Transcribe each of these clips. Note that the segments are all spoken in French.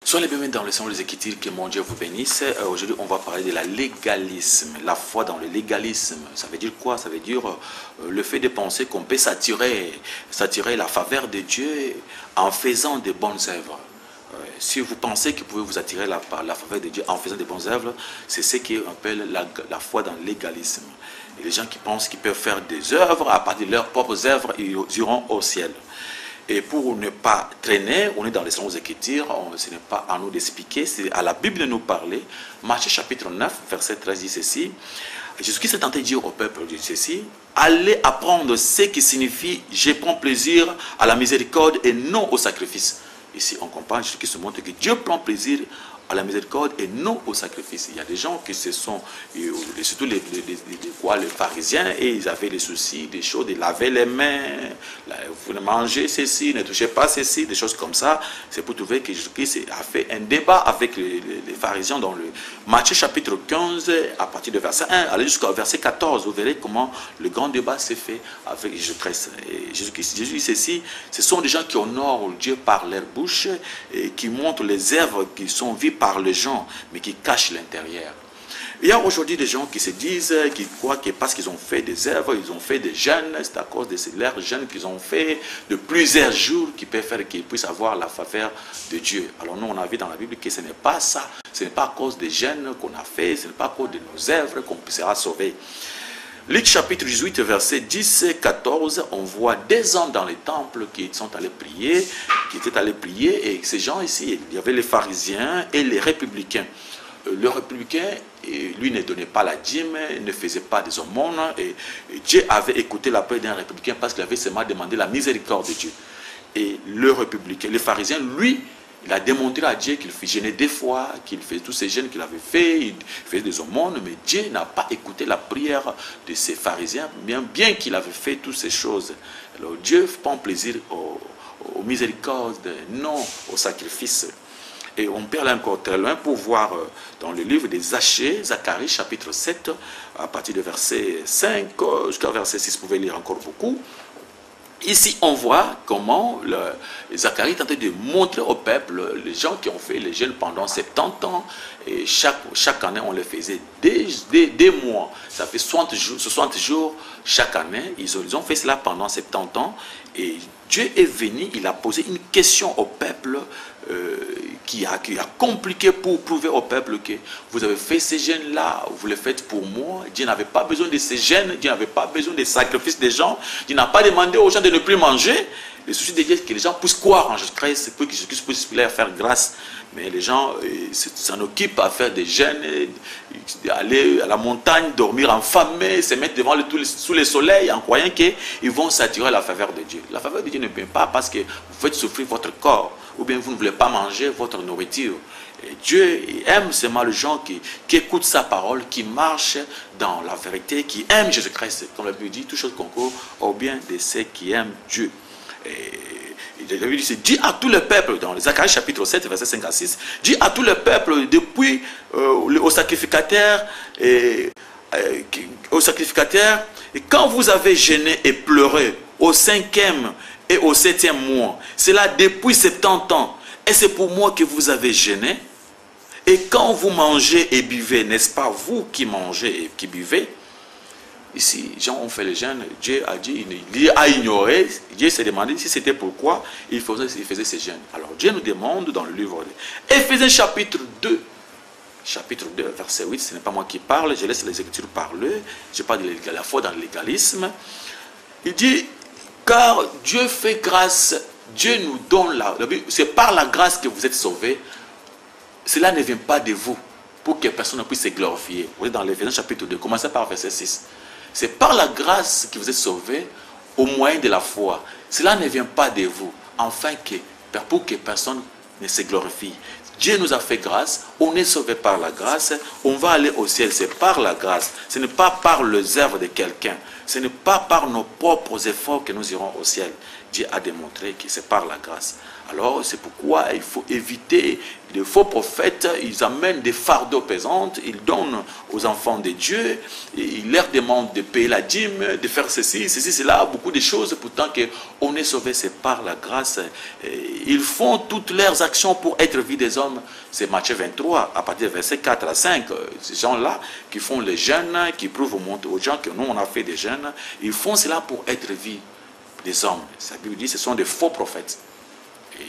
Soyez les bienvenus dans le Seigneur des Écritures, que mon Dieu vous bénisse. Aujourd'hui, on va parler de la légalisme. La foi dans le légalisme, ça veut dire quoi? Ça veut dire le fait de penser qu'on peut s'attirer la faveur de Dieu en faisant de bonnes œuvres. Si vous pensez que vous pouvez vous attirer la faveur de Dieu en faisant de bonnes œuvres, c'est ce qu'on appelle la foi dans le légalisme. Et les gens qui pensent qu'ils peuvent faire des œuvres, à partir de leurs propres œuvres, ils iront au ciel. Et pour ne pas traîner, on est dans les Saintes Écritures, ce n'est pas à nous d'expliquer, c'est à la Bible de nous parler. Matthieu chapitre 9, verset 13 dit ceci. Jésus-Christ s'est tenté de dire au peuple dit ceci: allez apprendre ce qui signifie je prends plaisir à la miséricorde et non au sacrifice. Ici, on comprend, Jésus-Christ se montre que Dieu prend plaisir à la miséricorde et non au sacrifice. Il y a des gens qui se sont, surtout les pharisiens, et ils avaient des soucis, des choses, de laver les mains, vous ne mangez ceci, ne touchez pas ceci, des choses comme ça. C'est pour trouver que Jésus-Christ a fait un débat avec les pharisiens dans le Matthieu chapitre 15, à partir de verset 1, allez jusqu'au verset 14, vous verrez comment le grand débat s'est fait avec Jésus-Christ. Jésus-Christ dit ceci: ce sont des gens qui honorent Dieu par leur bouche et qui montrent les œuvres qui sont vues par les gens, mais qui cachent l'intérieur. Il y a aujourd'hui des gens qui se disent, qui croient que parce qu'ils ont fait des œuvres, ils ont fait des jeûnes, c'est à cause de leurs jeûnes qu'ils ont fait de plusieurs jours qui peuvent faire qu'ils puissent avoir la faveur de Dieu. Alors nous, on a vu dans la Bible que ce n'est pas ça, ce n'est pas à cause des jeûnes qu'on a fait, ce n'est pas à cause de nos œuvres qu'on sera sauvé. Luc chapitre 18, verset 10-14, on voit des hommes dans les temples qui sont allés prier, et ces gens ici, il y avait les pharisiens et les républicains. Le républicain, lui, ne donnait pas la dîme, ne faisait pas des aumônes, et Dieu avait écouté la prière d'un républicain parce qu'il avait seulement demandé la miséricorde de Dieu. Et le républicain, le pharisien, lui, il a démontré à Dieu qu'il jeûnait des fois, qu'il faisait tous ces jeûnes qu'il avait fait, il faisait des aumônes, mais Dieu n'a pas écouté la prière de ces pharisiens, bien qu'il avait fait toutes ces choses. Alors Dieu prend plaisir aux miséricordes, non au sacrifice. Et on peut aller encore très loin pour voir dans le livre des Zacharie, chapitre 7, à partir de verset 5 jusqu'à verset 6, vous pouvez lire encore beaucoup. Ici, on voit comment Zacharie tentait de montrer au peuple, les gens qui ont fait les jeûnes pendant 70 ans, et chaque année, on les faisait des mois. Ça fait 60 jours chaque année. Ils ont fait cela pendant 70 ans. Et Dieu est venu, il a posé une question au peuple qui a compliqué pour prouver au peuple que vous avez fait ces jeûnes-là, vous les faites pour moi. Dieu n'avait pas besoin de ces jeûnes, Dieu n'avait pas besoin des sacrifices des gens. Dieu n'a pas demandé aux gens de ne plus manger. Le souci de Dieu, c'est que les gens puissent croire en Jésus-Christ, pour que Jésus puisse leur faire grâce. Mais les gens s'en occupent à faire des jeûnes, aller à la montagne, dormir enfamés, se mettre sous le soleil en croyant qu'ils vont s'attirer à la faveur de Dieu. La faveur de Dieu ne vient pas parce que vous faites souffrir votre corps, ou bien vous ne voulez pas manger votre nourriture. Et Dieu aime seulement les gens qui écoutent sa parole, qui marchent dans la vérité, qui aiment Jésus-Christ. Comme la Bible dit, toute chose concourt au bien de ceux qui aiment Dieu. Et David dit à tout le peuple, dans Zacharie chapitre 7, verset 5 à 6, dit à tout le peuple, depuis au sacrificateur, et quand vous avez jeûné et pleuré au 5e et au 7e mois, c'est là depuis 70 ans, et c'est pour moi que vous avez jeûné. Et quand vous mangez et buvez, n'est-ce pas vous qui mangez et qui buvez? Ici, les gens ont fait les jeûnes, Dieu a dit, il a ignoré, Dieu s'est demandé si c'était pourquoi il faisait ces jeûnes. Alors Dieu nous demande dans le livre Éphésiens chapitre 2, verset 8, ce n'est pas moi qui parle, je laisse les Écritures parler, je parle de la foi dans le légalisme. Il dit, car Dieu fait grâce, Dieu nous donne c'est par la grâce que vous êtes sauvés, cela ne vient pas de vous, pour que personne ne puisse se glorifier. Vous voyez dans l'Éphésiens chapitre 2, commencez par verset 6. C'est par la grâce que vous êtes sauvés au moyen de la foi. Cela ne vient pas de vous, pour que personne ne se glorifie. Dieu nous a fait grâce, on est sauvé par la grâce, on va aller au ciel, c'est par la grâce. Ce n'est pas par les œuvres de quelqu'un, ce n'est pas par nos propres efforts que nous irons au ciel. Dieu a démontré que c'est par la grâce. Alors c'est pourquoi il faut éviter les faux prophètes, ils amènent des fardeaux pesants, ils donnent aux enfants de Dieu, ils leur demandent de payer la dîme, de faire ceci, cela, beaucoup de choses, pourtant qu'on est sauvé, c'est par la grâce. Ils font toutes leurs actions pour être vus des hommes. C'est Matthieu 23, à partir du verset 4 à 5. Ces gens-là qui font les jeûnes, qui prouvent aux gens que nous, on a fait des jeûnes, ils font cela pour être vus des hommes. La Bible dit que ce sont des faux prophètes.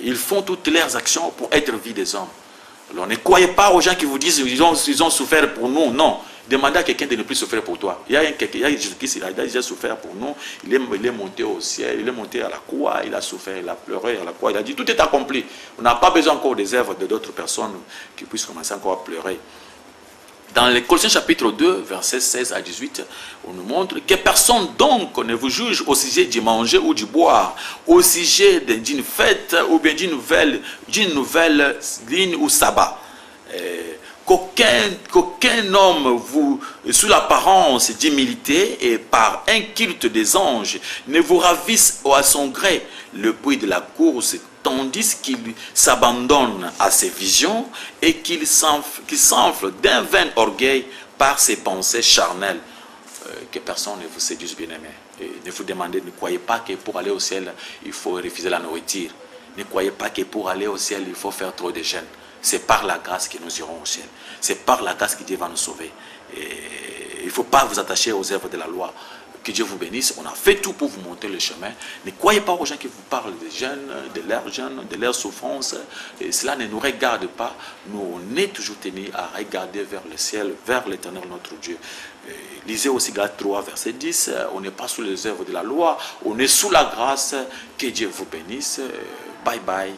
Ils font toutes leurs actions pour être vus des hommes. Alors ne croyez pas aux gens qui vous disent ils ont souffert pour nous. Non. Demandez à quelqu'un de ne plus souffrir pour toi. Il y a Jésus-Christ, il a déjà souffert pour nous. Il est monté au ciel, il est monté à la croix, il a souffert, il a pleuré à la croix. Il a dit tout est accompli. On n'a pas besoin encore des œuvres de d'autres personnes qui puissent commencer encore à pleurer. Dans les Colossiens chapitre 2, versets 16 à 18, on nous montre que personne donc ne vous juge au sujet du manger ou du boire, au sujet d'une fête ou bien d'une nouvelle ligne ou sabbat. Qu'aucun homme vous, sous l'apparence d'humilité et par un culte des anges, ne vous ravisse à son gré le prix de la course, tandis qu'il s'abandonne à ses visions et qu'il s'enfle d'un vain orgueil par ses pensées charnelles. Que personne ne vous séduise, bien-aimé. Ne vous demandez, ne croyez pas que pour aller au ciel, il faut refuser la nourriture. Ne croyez pas que pour aller au ciel, il faut faire trop de jeûnes. C'est par la grâce que nous irons au ciel. C'est par la grâce que Dieu va nous sauver. Et il ne faut pas vous attacher aux œuvres de la loi. Que Dieu vous bénisse. On a fait tout pour vous montrer le chemin. Ne croyez pas aux gens qui vous parlent des jeunes, de leurs jeunes, de leurs souffrances. Et cela ne nous regarde pas. Nous, on est toujours tenus à regarder vers le ciel, vers l'éternel notre Dieu. Lisez aussi Galates 3, verset 10. On n'est pas sous les œuvres de la loi. On est sous la grâce. Que Dieu vous bénisse. Bye bye.